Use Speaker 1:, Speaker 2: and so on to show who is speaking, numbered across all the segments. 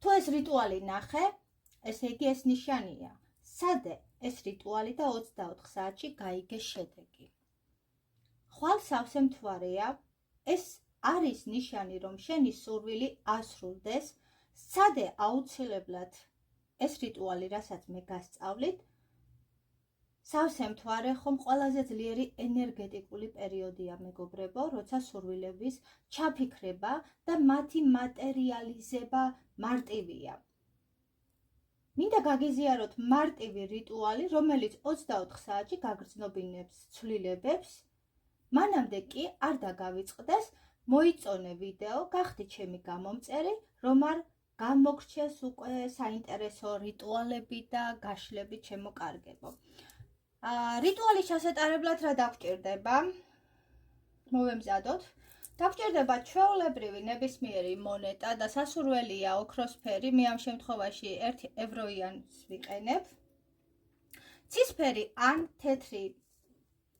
Speaker 1: თუ ეს რიტუალი ნახე, ესე იგი ეს ნიშანია. სადე ეს რიტუალი და 24 საათში გაიგე შედეგი. ხვალ სავსე მთვარეა, ეს არის ნიშანი, რომ შენი სურვილი ასრულდეს, სადე აუცილებლად ეს რიტუალი, რასაც მე გასწავლით, სავსე მთვარე ხომ ყველაზე ძლიერი ენერგეტიკული პერიოდია, მეგობრებო, როცა სურვილების ჩაფიქრება და მათი მატერიალიზება მარტივია. მინდა გაგიზიაროთ მარტივი რიტუალი, რომელიც 24 საათში გაგრძნობინებს ცვლილებებს, მანამდე კი არ დაგავიწყდეს, მოიწონე ვიდეო, გახდი ჩემი გამომწერი, რომ არ გამოგრჩეს უკვე საინტერესო რიტუალები და გაშლები ჩემო-კარგებო. რიტუალის ჩასატარებლად რა დაგჭირდება? მოვემზადოთ. დაგჭირდება ჩვეულებრივი ნებისმიერი მონეტა და სასურველია ოქროსფერი, მე ამ შემთხვევაში 1 ევროიანს ვიყენებ. ცისფერი ან თეთრი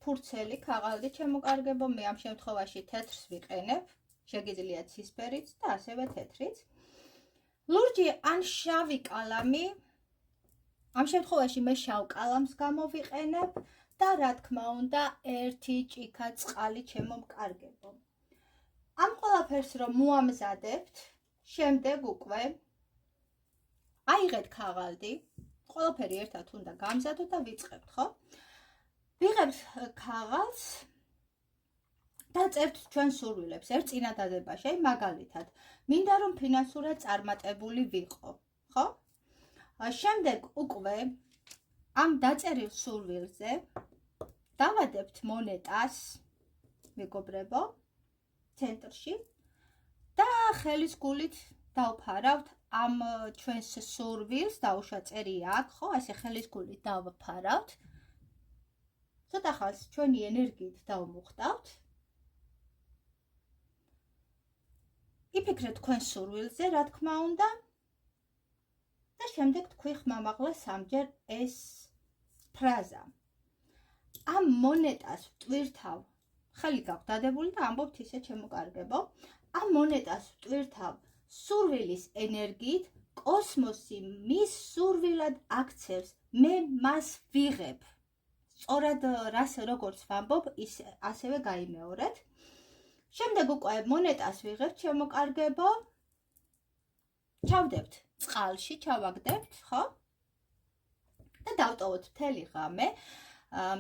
Speaker 1: ფურცელი ქაღალდი ჩემო-კარგებო, მე ამ შემთხვევაში თეთრს ვიყენებ, შეგიძლიათ ცისფერიც და ასევე თეთრიც. ლურჯი ან შავი კალამი, ამ შემთხვევაში მე შავ კალამს გამოვიყენებ და რა თქმა უნდა 1 ჭიქა წყალი ჩემო-კარგებო. ამ ყველაფერს რომ მოამზადებთ, შემდეგ უკვე აიღეთ ქაღალდი, ყველაფერი ერთად უნდა გამზადოთ და ვიწყებთ, ხო? ვიღებთ ქაღალდს და წერთ ჩვენ სურვილებს ერთ წინადადებაში, აი მაგალითად, მინდა რომ ფინანსურად წარმატებული ვიყო, ხო? შემდეგ უკვე ამ დაწერილ სურვილზე დავადებთ მონეტას, მეგობრებო, ცენტრში და ხელის გულით დავფარავთ ამ ჩვენს სურვილს, დაუშვა წერია აქ, ხო? ასე ხელის გულით დავფარავთ. ცოტა ხანს ჩვენი ენერგიით დავმუხტავთ. იფიქრეთ თქვენ სურვილზე, რა თქმა უნდა. და შემდეგ თქვი ხმამაღლა 3-ჯერ ეს ფრაზა. ამ მონეტას ვტვირთავ, ხელი გაქვთ დადებული და ამბობთ ისე ჩემო-კარგებო. ამ მონეტას ვტვირთავ სურვილის ენერგიით, კოსმოსი მის სურვილად აქცევს, მე მას ვიღებ. სწორად როგორც ვამბობ, ასევე გაიმეორეთ. შემდეგ უკვე მონეტას ვიღებთ, ჩემო-კარგებო. ჩავდებთ წყალში, ჩავაგდებთ, ხო? და დავტოვოთ მთელი ღამე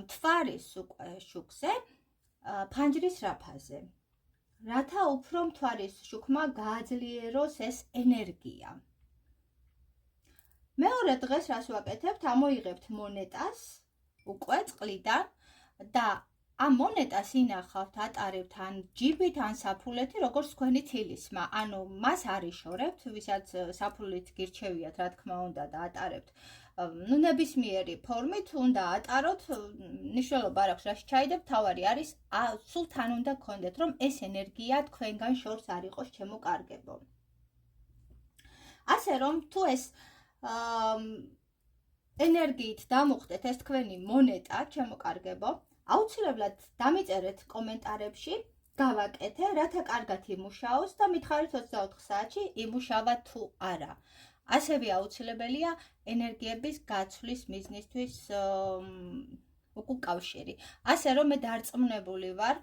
Speaker 1: მთვარის უკვე შუქზე, ფანჯრის რაფაზე. რათა უფრო მთვარის შუქმა გააძლიეროს ეს ენერგია. მეორე დღეს რას ვაკეთებთ? ამოიღებთ მონეტას უკვე წყლიდან და ამ მონეტას ინახავთ, ატარებთ ან ჯიბით, ან საფულეთი, როგორც თქვენი თილისმა. ანუ მას არ იშორებთ, ვისაც საფულით გირჩევიათ, რა თქმა უნდა, და ატარებთ. ნებისმიერი ფორმით უნდა ატაროთ, მნიშვნელობა არ აქვს, რაში ჩაიდებ, თავარი არის, სულ თან უნდა გქონდეთ, რომ ეს ენერგია თქვენგან შორს არ იყოს, ჩემო-კარგებო. ასე რომ, თუ ეს ენერგიით დამუხტეთ ეს თქვენი მონეტა, ჩემო-კარგებო, აუცილებლად დამიწერეთ კომენტარებში, გავაკეთე, რათა კარგად იმუშაოს და მითხარით 24 საათში იმუშავა თუ არა. ასევე აუცილებელია ენერგიების გაცვლის მიზნისთვის უკავშირი. ასე რომ მე დარწმუნებული ვარ,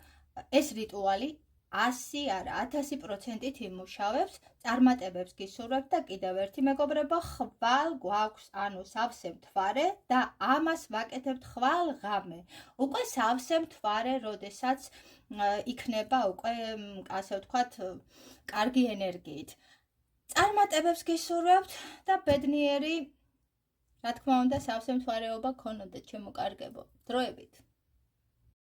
Speaker 1: ეს რიტუალი 100 არა 1000%-ით იმუშავებს, წარმატებებს გისურვებთ და კიდევ ერთი მეგობრებო, ხვალ გვაქვს, ანუ სავსე მთვარე და ამას ვაკეთებთ ხვალ ღამე. უკვე სავსე მთვარე, როდესაც იქნება უკვე, ასე ვთქვათ, კარგი ენერგიით. წარმატებებს გისურვებთ და ბედნიერი, რა თქმა უნდა, სავსე მთვარეობა გქონოდეთ, ჩემო-კარგებო. დროებით.